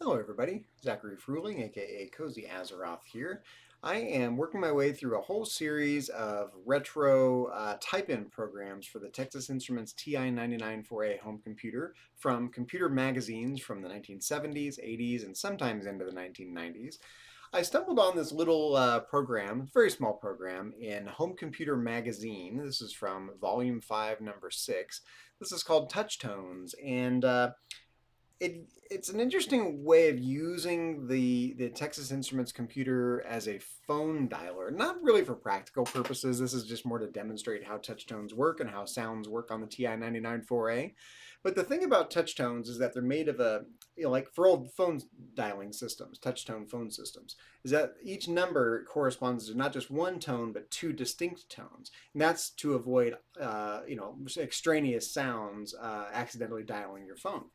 Hello everybody, Zachary Fruling, aka Cozy Azeroth here. I am working my way through a whole series of retro type-in programs for the Texas Instruments TI-99/4A home computer from computer magazines from the 1970s, 80s, and sometimes into the 1990s. I stumbled on this little program, very small program, in Home Computer Magazine. This is from Volume 5, Number 6. This is called Touch Tones, and it's an interesting way of using the Texas Instruments computer as a phone dialer. Not really for practical purposes. This is just more to demonstrate how touch tones work and how sounds work on the TI-99/4A. But the thing about touch tones is that they're made of like for old phone dialing systems, touch tone phone systems, is that each number corresponds to not just one tone but two distinct tones, and that's to avoid extraneous sounds accidentally dialing your phone.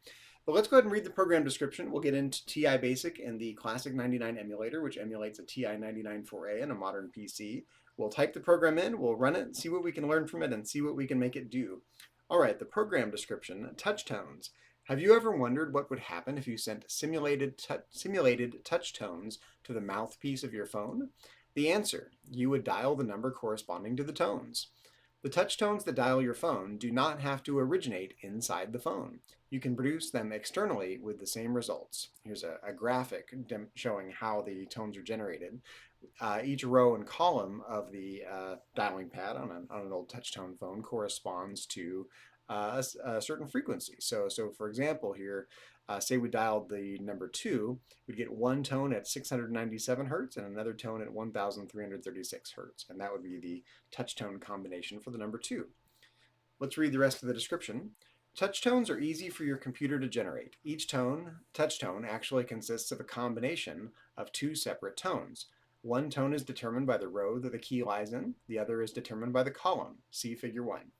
But let's go ahead and read the program description. We'll get into TI Basic and the Classic 99 emulator, which emulates a TI-99/4A and a modern PC. We'll type the program in, we'll run it, see what we can learn from it, and see what we can make it do. All right, the program description, touch tones. Have you ever wondered what would happen if you sent simulated touch tones to the mouthpiece of your phone? The answer, you would dial the number corresponding to the tones. The touch tones that dial your phone do not have to originate inside the phone. You can produce them externally with the same results. Here's a graphic showing how the tones are generated. Each row and column of the dialing pad on an old touch tone phone corresponds to a certain frequency. So for example here, say we dialed the number 2, we'd get one tone at 697 hertz and another tone at 1336 hertz, and that would be the touch tone combination for the number 2. Let's read the rest of the description. Touch tones are easy for your computer to generate. Each touch tone, actually consists of a combination of two separate tones. One tone is determined by the row that the key lies in, the other is determined by the column. See Figure 1.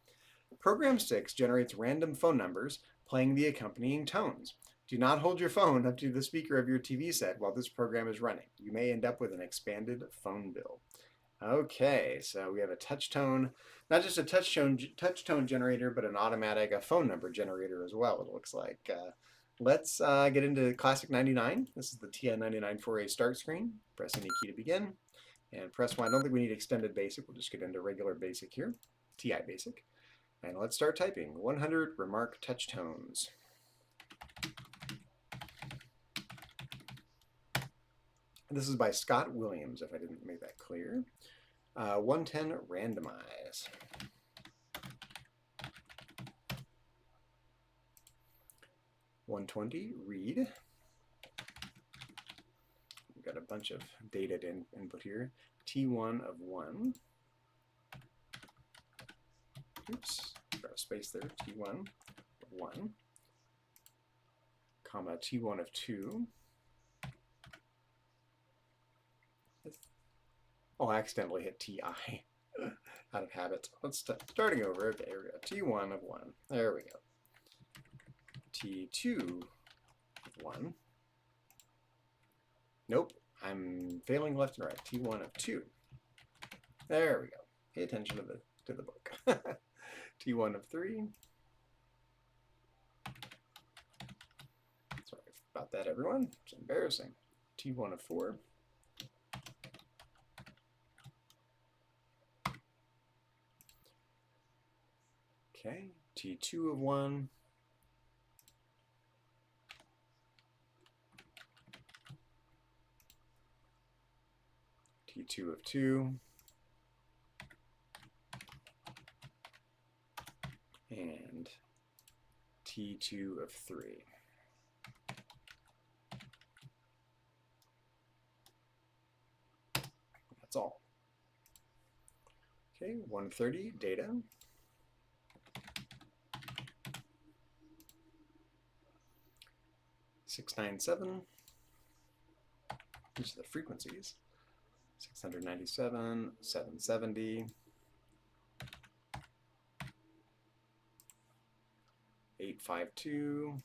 Program 6 generates random phone numbers playing the accompanying tones. Do not hold your phone up to the speaker of your TV set while this program is running. You may end up with an expanded phone bill. Okay, so we have a touch tone, not just a touch tone generator, but an automatic phone number generator as well, it looks like. Let's get into Classic 99. This is the TI-99/4A start screen. Press any key to begin, and press 1. I don't think we need extended basic. We'll just get into regular basic here, TI basic. And let's start typing. 100 remark touch tones. This is by Scott Williams, if I didn't make that clear. 110 randomize. 120 read. We've got a bunch of data input here. T1 of 1. Oops, got a space there. T1 of 1, comma T1 of 2. Oh, I accidentally hit TI out of habit. Let's starting over. Okay, here we go. T1 of 1. There we go. T2 of 1. Nope, I'm failing left and right. T1 of 2. There we go. Pay attention to the book. T1 of 3. Sorry about that, everyone. It's embarrassing. T1 of 4. Okay, T2 of 1. T2 of 2. And T2 of 3. That's all. Okay, 130 data. 697. These are the frequencies. 697, 770, 852,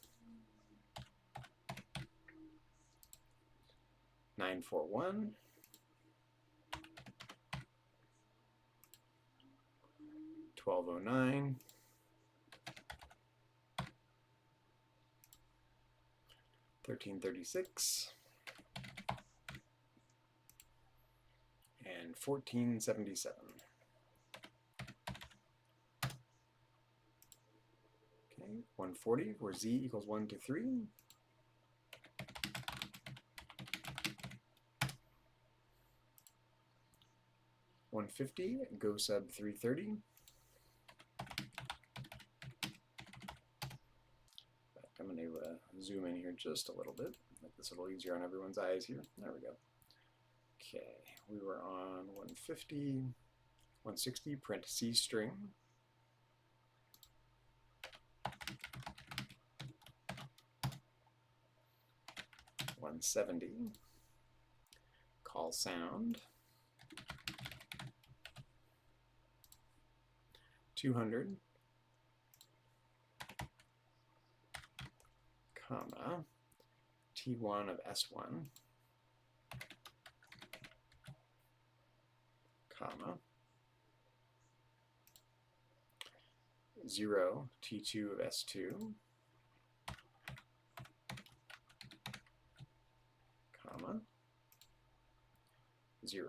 941, 1209, 1336, and 1477. Okay, 140 where z equals 1 to 3. 150, go sub 330. I'm going to zoom in here just a little bit, make this a little easier on everyone's eyes here. There we go. Okay, we were on 150, 160, print C string. $170, call sound. 200, comma, T1 of S1, comma, 0, T2 of S2, comma, 0.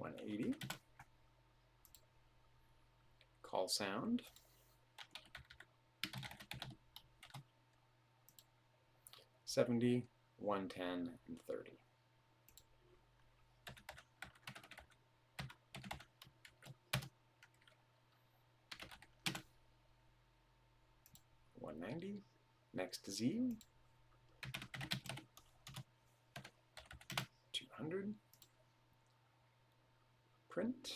$180, call sound. 70, 110, and 30. $190, next Z. 200, print.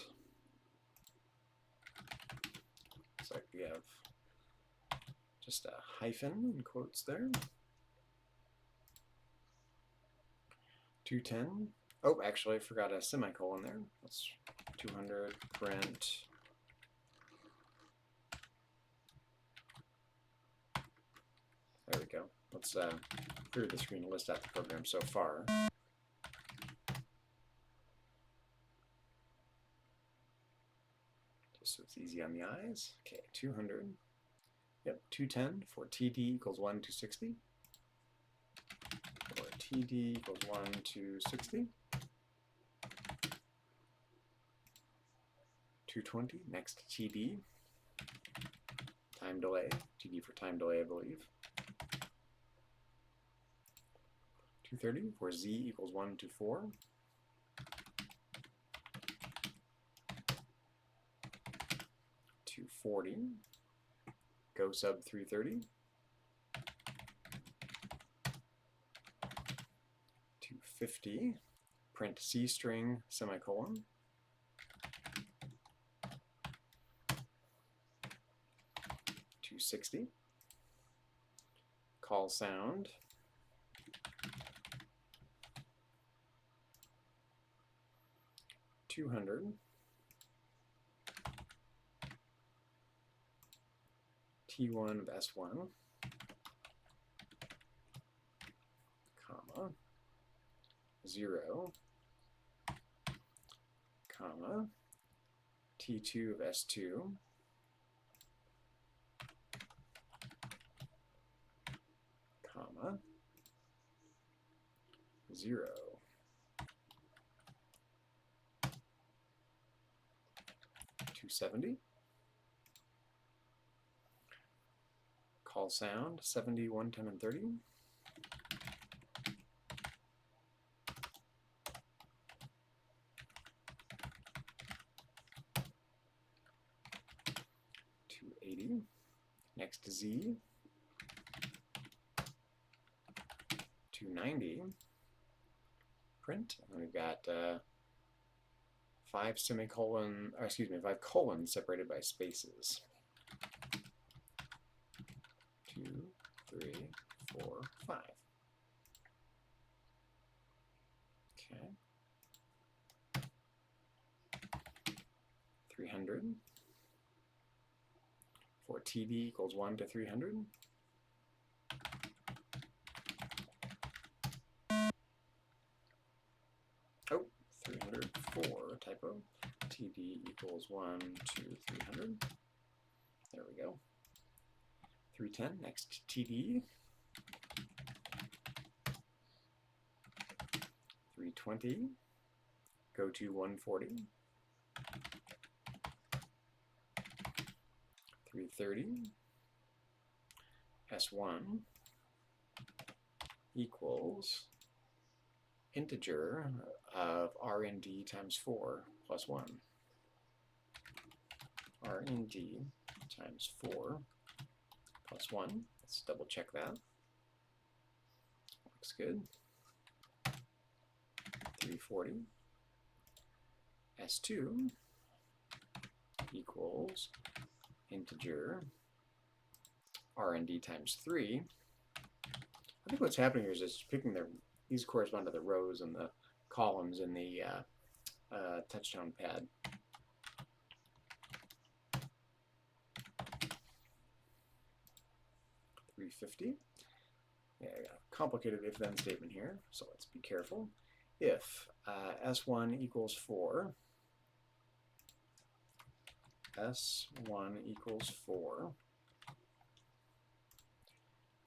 Looks like we have just a hyphen in quotes there. 210. Oh, actually, I forgot a semicolon there. That's 200, print. There we go. Let's clear the screen and list out the program so far. Just so it's easy on the eyes. Okay, 200. Yep, 210 for TD equals 1 to 60. Or TD equals 1 to 60. 220, next TD. Time delay, TD for time delay, I believe. 230 for Z equals 1 to 4. 240, go sub 330. 250, print C string semicolon. 260, call sound. 200, T1 of S1, comma, 0, comma, T2 of S2, comma, 0. 270, call sound, 70, 110, and 30. 280, next Z. 290, print, and we've got 5 colons separated by spaces. 2, 3, 4, 5. Okay. 300 for TD equals 1 to 300. Oh, 304, typo. TD equals 1 to 300. There we go. 310, next TD. 320, go to 140. 330, S1 equals integer of RND times 4 plus 1. RND times 4 plus 1. Let's double check that. Looks good. 340. S2 equals integer RND times 3. I think what's happening here is it's picking these correspond to the rows and the columns in the touchtone pad. $350. Yeah, I got a complicated if-then statement here, so let's be careful. If S1 equals 4, S1 equals 4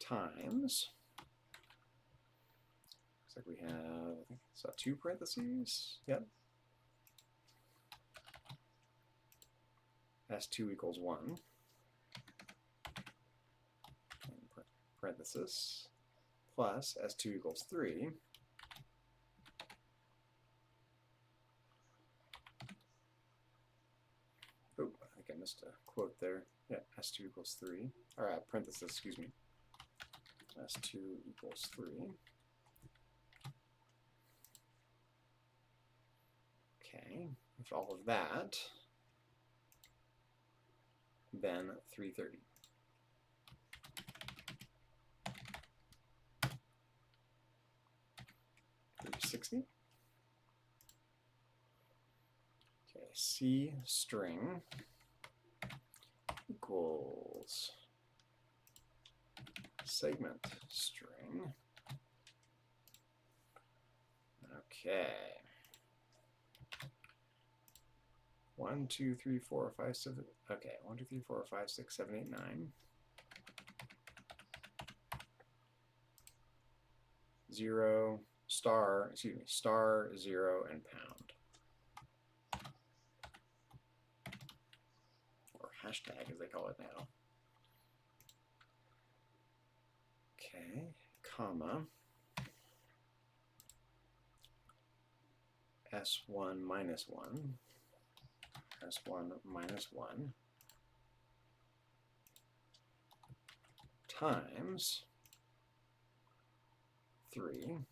times, looks like we have, I think it's 2 parentheses, yep. S2 equals 1, parenthesis, plus S2 equals 3, oh, I think I missed a quote there. Yeah, S2 equals 3, or parenthesis, excuse me. S2 equals 3. Okay, with all of that, then 330. $360. Okay, C string equals segment string. Okay. 1, 2, 3, 4, 5, 7. Okay, 1, 2, 3, 4, 5, 6, 7, 8, 9. 0, star, excuse me, star, 0, and pound. Or hashtag, as they call it now. Okay, comma. S1 minus 1. S1 minus 1 times 3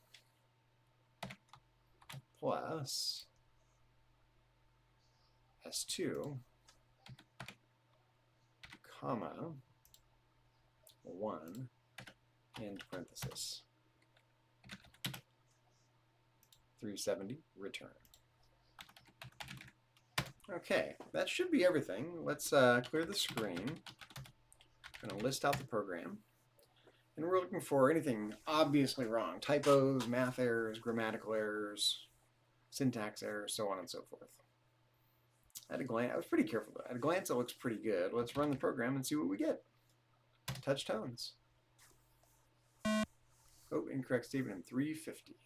plus S2 comma 1 end parenthesis. 370 return. Okay, that should be everything. Let's clear the screen. I'm going to list out the program. And we're looking for anything obviously wrong. Typos, math errors, grammatical errors, syntax errors, so on and so forth. At a glance, I was pretty careful though. At a glance, it looks pretty good. Let's run the program and see what we get. Touch tones. Oh, incorrect statement in 350.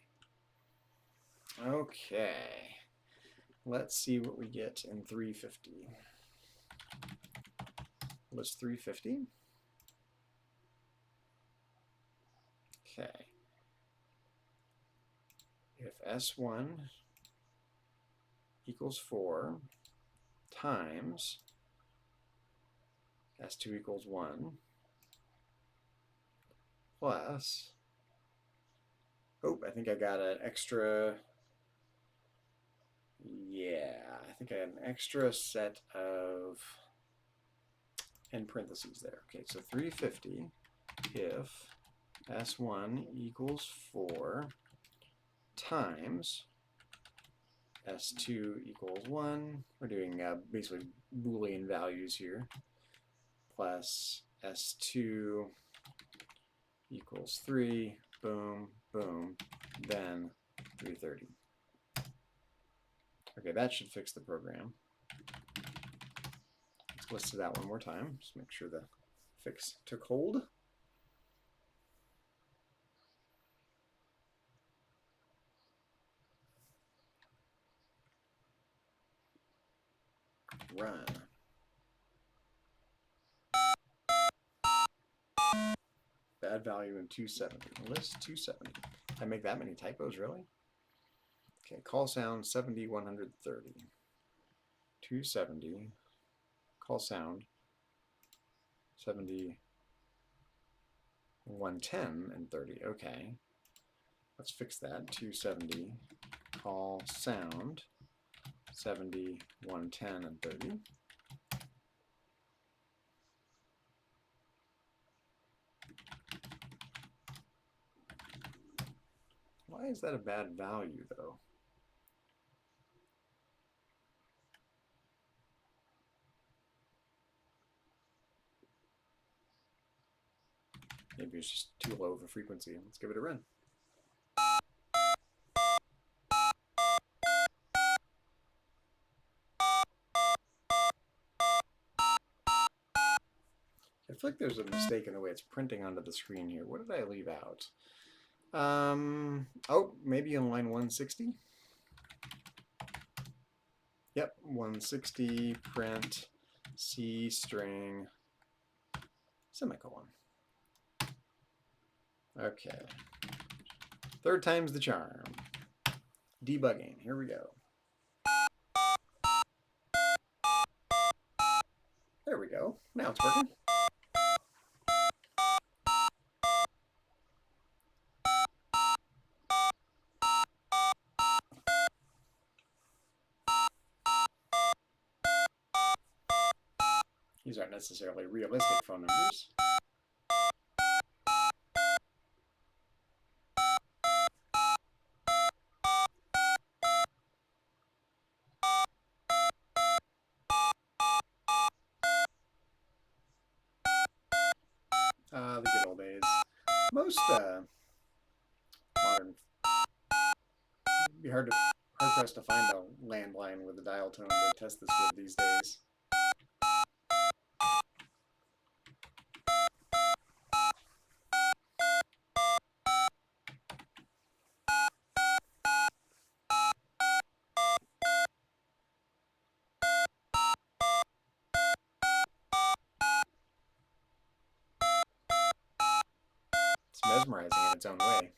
Okay. Let's see what we get in 350. List 350. Okay. If S1 equals 4 times S2 equals 1 plus, oh, I think I got an extra, yeah, I think I had an extra set of end parentheses there. Okay, so 350 if S1 equals 4 times S2 equals 1. We're doing basically Boolean values here. Plus S2 equals 3. Boom, boom. Then 330. Okay, that should fix the program. Let's list it out one more time. Just make sure the fix took hold. Run. Bad value in 270. List 270. I make that many typos, really? Okay, call sound 70, 130. 270. Call sound 70, 110 and 30. Okay. Let's fix that. 270. Call sound 70, 110 and 30. Why is that a bad value, though? Maybe it's just too low of a frequency. Let's give it a run. I feel like there's a mistake in the way it's printing onto the screen here. What did I leave out? Oh, maybe on line 160? Yep, 160, print, C string, semicolon. Okay. Third time's the charm. Debugging, here we go. There we go, now it's working. These aren't necessarily realistic phone numbers. The good old days. Most modern, it'd be hard pressed to find a landline with a dial tone to test this with these days. It's mesmerizing in its own way.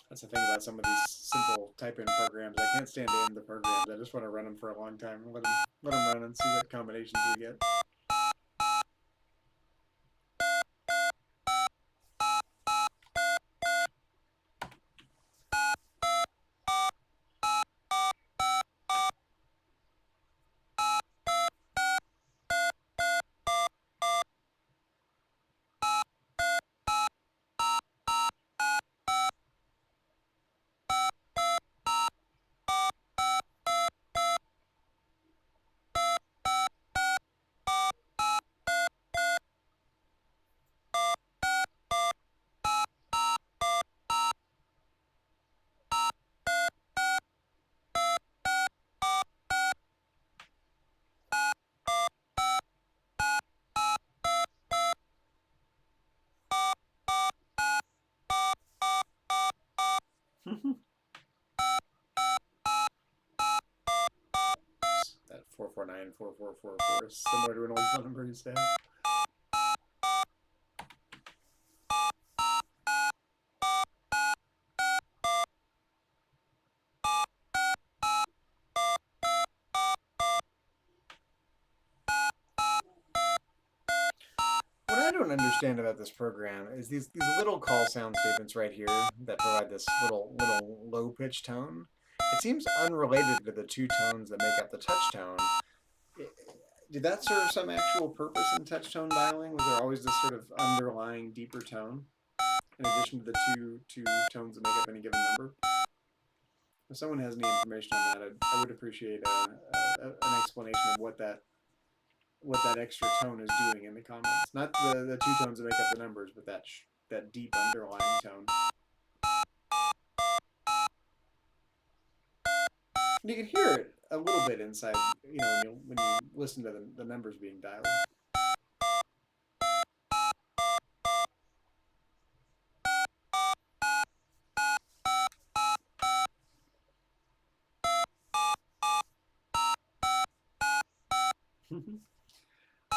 That's the thing about some of these simple type-in programs. I can't stand to end the programs. I just want to run them for a long time. Let them run and see what combinations we get. That 449 4444 is similar to an old phone number used to have. What I don't understand about this program is these little call sound statements right here that provide this little low pitch tone. It seems unrelated to the two tones that make up the touch tone. Did that serve some actual purpose in touch tone dialing? Was there always this sort of underlying deeper tone? in addition to the two tones that make up any given number? If someone has any information on that, I would appreciate an explanation of what that extra tone is doing in the comments. Not the two tones that make up the numbers, but that deep underlying tone. And you can hear it a little bit inside, when you listen to the numbers being dialed.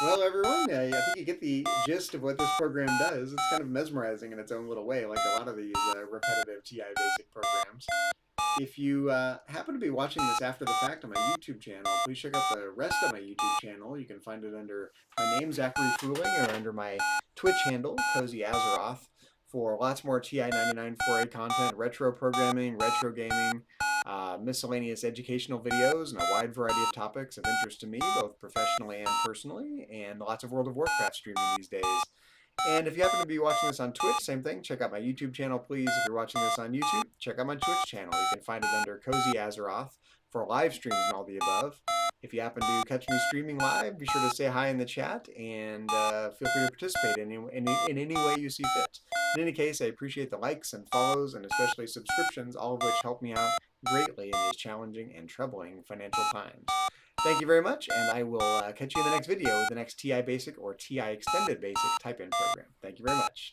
Well, everyone, I think you get the gist of what this program does. It's kind of mesmerizing in its own little way, like a lot of these repetitive TI Basic programs. If you happen to be watching this after the fact on my YouTube channel, please check out the rest of my YouTube channel. You can find it under my name, Zachary Fruhling, or under my Twitch handle, Cozy Azeroth, for lots more TI 99.4a content, retro programming, retro gaming, miscellaneous educational videos, and a wide variety of topics of interest to me, both professionally and personally, and lots of World of Warcraft streaming these days. And if you happen to be watching this on Twitch, same thing. Check out my YouTube channel, please. If you're watching this on YouTube, check out my Twitch channel. You can find it under Cozy Azeroth for live streams and all the above. If you happen to catch me streaming live, be sure to say hi in the chat and feel free to participate in any way you see fit. In any case, I appreciate the likes and follows and especially subscriptions, all of which help me out greatly in these challenging and troubling financial times. Thank you very much, and I will catch you in the next video with the next TI Basic or TI Extended Basic type-in program. Thank you very much.